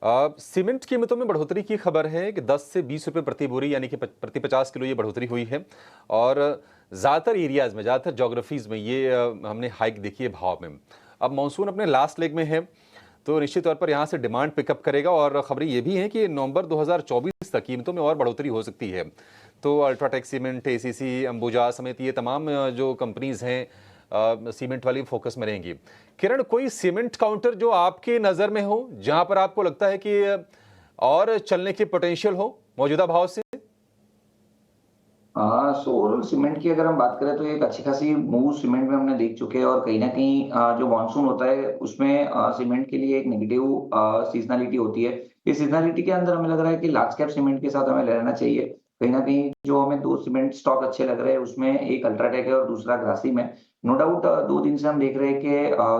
Cement कीमतों में बढ़ोतरी की खबर है कि 10 से 20 रुपए प्रति बोरी यानी कि प्रति 50 किलो ये बढ़ोतरी हुई है। और ज़्यादातर एरियाज़ में, ज़्यादातर जोग्राफीज़ में ये हमने हाइक देखी है भाव में। अब मानसून अपने लास्ट लेग में है, तो निश्चित तौर पर यहाँ से डिमांड पिकअप करेगा और खबरें ये भी हैं कि नवंबर 2024 तक कीमतों में और बढ़ोतरी हो सकती है। तो अल्ट्राटेक सीमेंट, एसीसी, अंबुजा समेत ये तमाम जो कंपनीज़ हैं सीमेंट वाली फोकस में रहेंगी। किरण, कोई सीमेंट काउंटर जो आपके नज़र में हो, जहां पर आपको लगता है कि और चलने की पोटेंशियल हो मौजूदा भाव से? सो ओवरऑल सीमेंट की अगर हम बात करें तो एक अच्छी खासी मूव सीमेंट में हमने देख चुके हैं और कहीं न कहीं जो मानसून होता है उसमें सीमेंट के लिए एक नेगेटिव सीज़नैलिटी होती है। इस सीज़नैलिटी के अंदर हमें लग रहा है कि लार्ज कैप सीमेंट के साथ हमें रहना चाहिए। कहीं न कहीं जो हमें 2 सीमेंट स्टॉक अच्छे लग रहे हैं उसमें एक अल्ट्राटेक है और दूसरा ग्रासिम है। नो डाउट 2 दिन से हम देख रहे हैं कि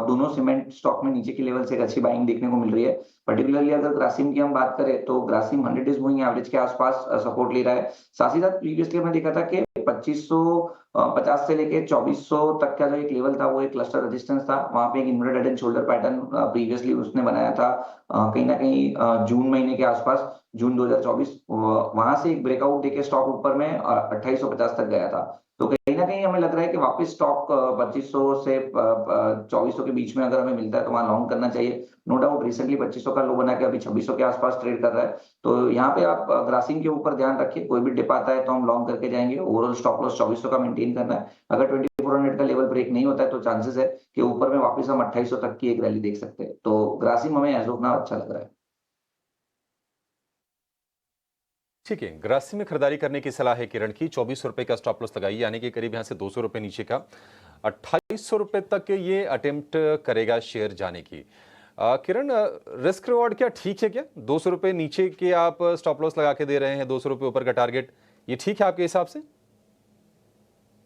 दोनों सीमेंट स्टॉक में नीचे के लेवल से एक अच्छी बाइंग देखने को मिल रही है। पर्टिकुलरली अगर ग्रासिम की हम बात करें तो ग्रासिम 100 डेज़ मूविंग एवरेज के आस-पास सपोर्ट ले रहा है। साथ ही साथ प्रीवियसली हमने देखा था कि 2550 से लेके 2400 तक का जो एक लेवल था वो एक क्लस्टर रेजिस्टेंस था। वहाँ पे एक inverted head and shoulder pattern previously उसने बनाया था कहीं न कहीं जून महीने के आसपास, जून 2024 वहाँ से एक ब्रेकआउट देके स्टॉक ऊपर में 2850 तक गया था। तो कहीं न कहीं हमें लग रहा है कि वापस स्टॉक 2500 से 2400 के बीच में अगर हमें मिलता है तो वहाँ लॉन्ग करना चाहिए। नो डाउट रिसेंटली 2500 का लो बना के अभी 2600 के आसपास ट्रेड कर रहा है। तो यहाँ पे आप ग्रासिम के ऊपर ध्यान रखिए, कोई भी डिप आता है तो हम लॉन्ग करके जाएँगे। ओवरऑल स्टॉप लॉस 2400 का मेंटेन करना है। अगर 2400 का लेवल ब्रेक नहीं होता है तो चांसेस है कि ऊपर में वापस हम 2800 तक की एक रैली देख सकते हैं। तो ग्रासिम हमें एज़ ऑफ नाउ अच्छा लग रहा है। ठीक है, ग्रासिम में खरीदारी करने की सलाह है किरण की। 2400 रुपए का स्टॉप लॉस लगाइए, यानी कि करीब यहाँ से 200 रुपए नीचे का 2800 रुपए तक ये अटेम्प्ट करेगा शेयर जाने की। किरण, रिस्क रिवॉर्ड क्या ठीक है क्या? 200 रुपए नीचे के आप स्टॉप लॉस लगा के दे रहे हैं, 200 रुपए ऊपर का टारगेट, ये ठीक है आपके हिसाब से?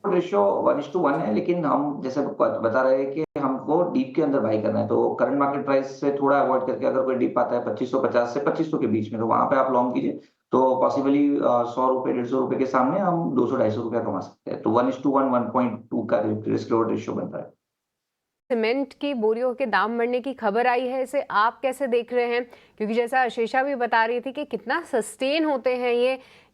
रेशियो 1:1 है, लेकिन हम जैसे बता रहे हैं कि हमको डीप के अंदर बाय करना है, तो करंट मार्केट प्राइस से थोड़ा अवॉइड करके अगर कोई डीप आता है 2550 से 2500 के बीच में, तो वहाँ पे आप लॉन्ग कीजिए। तो पॉसिबली ₹100 ₹150 के सामने हम 200-250 कमा सकते हैं। तो 1:1 1.2 का रिस्क रिवॉर्ड रेशियो बन रहा है। सीमेंट की बोरियों के दाम बढ़ने की खबर आई है, इसे आप कैसे देख रहे हैं? क्योंकि जैसा आशीषा भी बता रही थी कि कितना सस्टेन होते हैं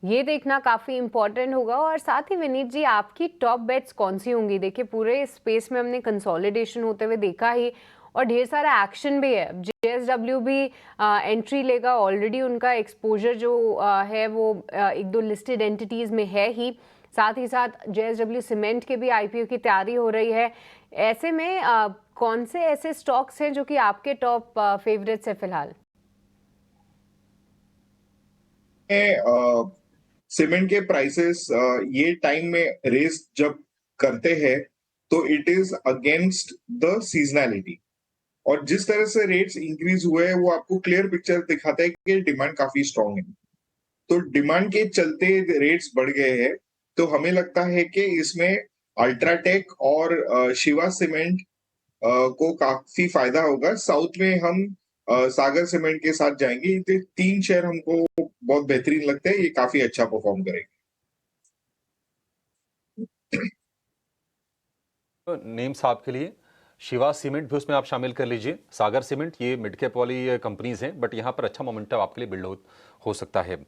ये देखना काफ़ी इम्पोर्टेंट होगा। और साथ ही विनीत जी, आपकी टॉप बेट्स कौन सी होंगी? देखिए, पूरे स्पेस में हमने कंसोलिडेशन होते हुए देखा ही, और ढेर सारा एक्शन भी है। जेएसडब्ल्यू भी एंट्री लेगा, ऑलरेडी उनका एक्सपोजर जो है वो एक दो लिस्टेड एंटिटीज़ में है ही। साथ ही साथ जेएसडब्ल्यू सीमेंट के भी आईपीओ की तैयारी हो रही है। ऐसे में कौन से ऐसे स्टॉक्स हैं जो कि आपके टॉप फेवरेट्स है फिलहाल? सीमेंट के प्राइसेस ये टाइम में रेस जब करते हैं तो it is against the seasonality. और जिस तरह से रेट्स इंक्रीज हुए हैं वो आपको क्लियर पिक्चर दिखाता है कि डिमांड काफी स्ट्रांग है। तो डिमांड के चलते रेट्स बढ़ गए हैं। तो हमें लगता है कि इसमें अल्ट्राटेक और शिवा सीमेंट को काफी फायदा होगा। साउथ में हम सागर सीमेंट के साथ जाएंगे। ये 3 शेयर हमको बहुत बेहतरीन लगते हैं, ये काफी अच्छा परफॉर्म करेंगे। तो नेम्स आपके लिए शिवा सीमेंट भी उसमें आप शामिल कर लीजिए। सागर सीमेंट, ये मिड कैप वाली कंपनीज हैं, बट यहाँ पर अच्छा मोमेंटम आपके लिए बिल्ड हो सकता है।